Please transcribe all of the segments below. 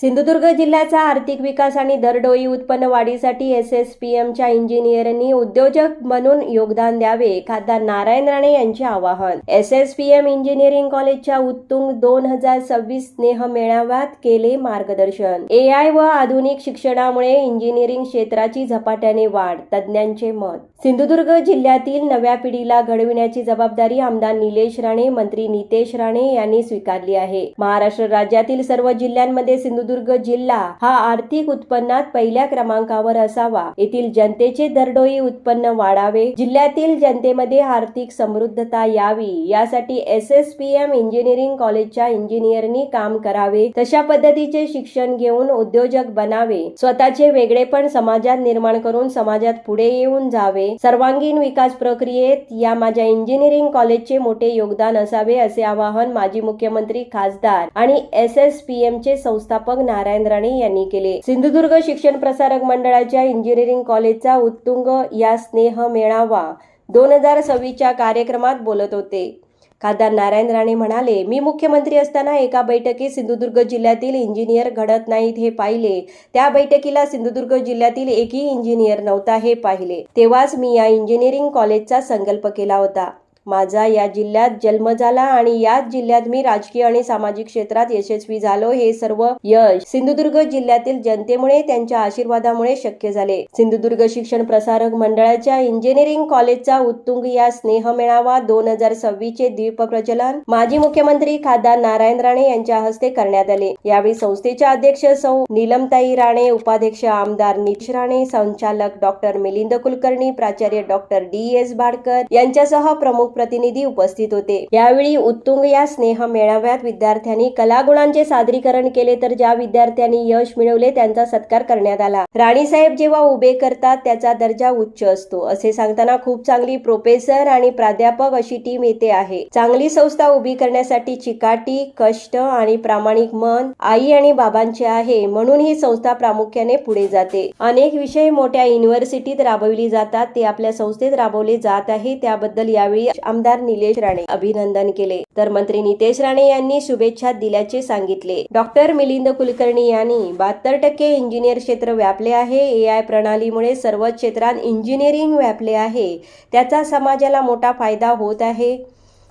सिंधुदुर्ग जिल्ह्याचा आर्थिक विकास आणि दरडोई उत्पन्न वाढीसाठी SSPMच्या इंजिनियरांनी उद्योजक म्हणून योगदान द्यावे, खासदार नारायण राणे यांचे आवाहन. SSPM इंजिनिअरिंग कॉलेजच्या उत्तुंग 2026 स्नेह मेळाव्यात केले मार्गदर्शन. AI व आधुनिक शिक्षणामुळे इंजिनिअरिंग क्षेत्राची झपाट्याने वाढ, तज्ज्ञांचे मत. सिंधुदुर्ग जिल्ह्यातील नव्या पिढीला घडविण्याची जबाबदारी आमदार निलेश राणे, मंत्री नितेश राणे यांनी स्वीकारली आहे. महाराष्ट्र राज्यातील सर्व जिल्ह्यांमध्ये सिंधुदुर्ग जिल्हा हा आर्थिक उत्पन्नात पहिल्या क्रमांकावर असावा. येथील जनतेचे दरडोई उत्पन्न वाढावे, जिल्ह्यातील जनतेमध्ये आर्थिक समृद्धता यावी, यासाठी SSPM इंजिनिअरिंग कॉलेजच्या इंजिनियरनी काम करावे. तशा पद्धतीचे शिक्षण घेऊन उद्योजक बनावे, स्वतःचे वेगळेपण समाजात निर्माण करून समाजात पुढे येऊन जावे. सर्वांगीण विकास प्रक्रियेत या माझ्या इंजिनिअरिंग कॉलेजचे मोठे योगदान असावे, असे आवाहन माजी मुख्यमंत्री, खासदार आणि SSPMचे संस्थापक नारायण राणे यांनी केले. सिंधुदुर्ग शिक्षण प्रसारक मंडळाच्या इंजिनिअरिंग कॉलेजचा उत्तुंग या स्नेह मेळावा 2026च्या कार्यक्रमात बोलत होते. खासदार नारायण राणे म्हणाले, मी मुख्यमंत्री असताना एका बैठकीत सिंधुदुर्ग जिल्ह्यातील इंजिनियर घडत नाहीत हे पाहिले. त्या बैठकीला सिंधुदुर्ग जिल्ह्यातील एकही इंजिनियर नव्हता हे पाहिले. तेव्हाच मी या इंजिनिअरिंग कॉलेजचा संकल्प केला होता. माझा या जिल्ह्यात जन्म झाला आणि याच जिल्ह्यात मी राजकीय आणि सामाजिक क्षेत्रात यशस्वी झालो. हे सर्व यश सिंधुदुर्ग जिल्ह्यातील जनतेमुळे, त्यांच्या आशीर्वादामुळे शक्य झाले. सिंधुदुर्ग शिक्षण प्रसारक मंडळाच्या इंजिनिअरिंग कॉलेजचा उत्तुंग या स्नेह मेळावा 2026चे दीपप्रज्वलन माजी मुख्यमंत्री खासदार नारायण राणे यांच्या हस्ते करण्यात आले. यावेळी संस्थेच्या अध्यक्ष सौ नीलमताई राणे, उपाध्यक्ष आमदार नितेश राणे, संचालक डॉक्टर मिलिंद कुलकर्णी, प्राचार्य डॉक्टर DS भाडकर यांच्यासह प्रमुख प्रतिनिधी उपस्थित होते. यावेळी उत्तुंग या स्नेह मेळाव्यात विद्यार्थ्यांनी कलागुणांचे सादरीकरण केले, तर ज्या विद्यार्थ्यांनी यश मिळवले त्यांचा सत्कार करण्यात आला. राणीसाहेब जेव्हा उभे करतात त्याचा दर्जा उच्च असतो, असे सांगताना खूप चांगली प्रोफेसर आणि प्राध्यापक अशी टीम येथे आहे. चांगली संस्था उभी करण्यासाठी चिकाटी, कष्ट आणि प्रामाणिक मन आई आणि बाबांचे आहे, म्हणून ही संस्था प्रामुख्याने पुढे जाते. अनेक विषय मोठ्या युनिव्हर्सिटीत राबविली जातात, ते आपल्या संस्थेत राबवले जात आहे. त्याबद्दल यावेळी आमदार निलेश राणे अभिनंदन केले, तर मंत्री नितेश राणे यांनी शुभेच्छा दिल्याचे सांगितले. डॉक्टर मिलिंद कुलकर्णी यांनी 72% इंजिनियर क्षेत्र व्यापले आहे. AI प्रणालीमुळे सर्व क्षेत्रात इंजिनिअरिंग व्यापले आहे, त्याचा समाजाला मोठा फायदा होत आहे.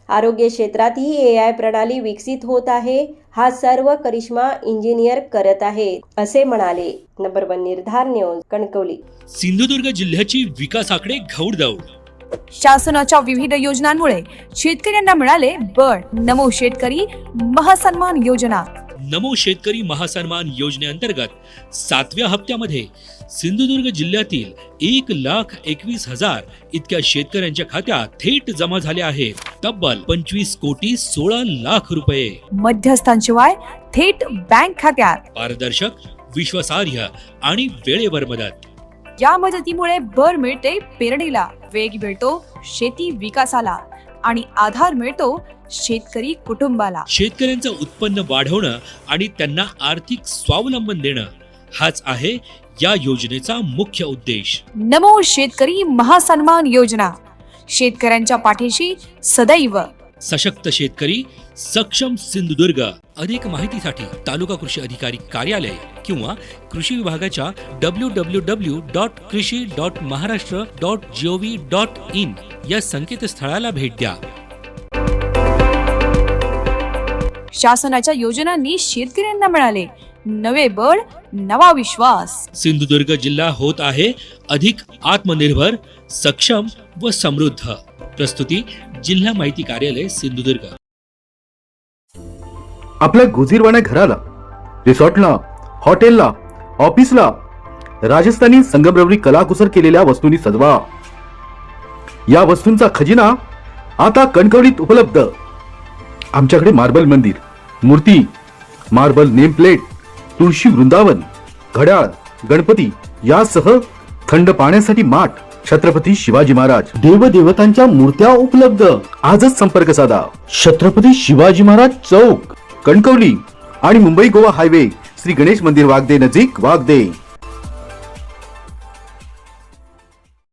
आरोग्य क्षेत्रातही AI प्रणाली विकसित होत आहे. हा सर्व करिश्मा इंजिनियर करत आहे, असे म्हणाले. नंबर 1 निर्धार न्यूज, कणकवली. सिंधुदुर्ग जिल्ह्याची विकासाकडे घौडदौड. शासनाच्या विविध योजनांमुळे शेतकऱ्यांना मिळाले बळ. नमो शेतकरी महासन्मान योजना. नमो शेतकरी महासन्मान योजनेअंतर्गत 7व्या हप्त्यामध्ये सिंधुदुर्ग जिल्ह्यातील 1,21,000 इतक्या शेतकऱ्यांच्या खात्यात थेट जमा झाले आहेत तब्बल 25,16,00,000 रुपये. मध्यस्थांशिवाय थेट बँक खात्यात. पारदर्शक, विश्वासार्ह आणि वेळेवर मदत. या मदतीमुळे भर मिळते पेरणीला, वेग मिळतो शेती विकासाला आणि आधार मिळतो शेतकरी कुटुंबाला. शेतकऱ्यांचं उत्पन्न वाढवणं आणि त्यांना आर्थिक स्वावलंबन देणं हाच आहे या योजनेचा मुख्य उद्देश. नमो शेतकरी महासन्मान योजना, शेतकऱ्यांच्या पाठीशी सदैव. सशक्त शेतकरी, सक्षम सिंधुदुर्ग. अधिक माहितीसाठी तालुका कृषी अधिकारी कार्यालय किंवा कृषी विभागाच्या www.krishi.maharashtra.gov.in या संकेतस्थळाला भेट द्या. शासनाच्या योजनांनी शेतकऱ्यांना मिळाले नवे बळ, नवा विश्वास. सिंधुदुर्ग जिल्हा होत आहे अधिक आत्मनिर्भर, सक्षम व समृद्ध. प्रस्तुती जिल्हा माहिती कार्यालय सिंधुदुर्ग. आपल्या गुजीरवाण्या घराला, रिसॉर्टला, हॉटेलला, ऑफिसला राजस्थानी संगमरवरी कलाकुसर केलेल्या वस्तूंनी सजवा. या वस्तूंचा खजिना आता कणकवलीत उपलब्ध. आमच्याकडे मार्बल मंदिर, मूर्ती, मार्बल नेम प्लेट, तुळशी वृंदावन, घड्याळ, गणपती यासह थंड पाण्यासाठी माठ, छत्रपती शिवाजी महाराज, देवदेवतांच्या मूर्त्या उपलब्ध. आजच संपर्क साधा. छत्रपती शिवाजी महाराज चौक, कणकवली आणि मुंबई गोवा हायवे, श्री गणेश मंदिर वागदे नजीक वागदे.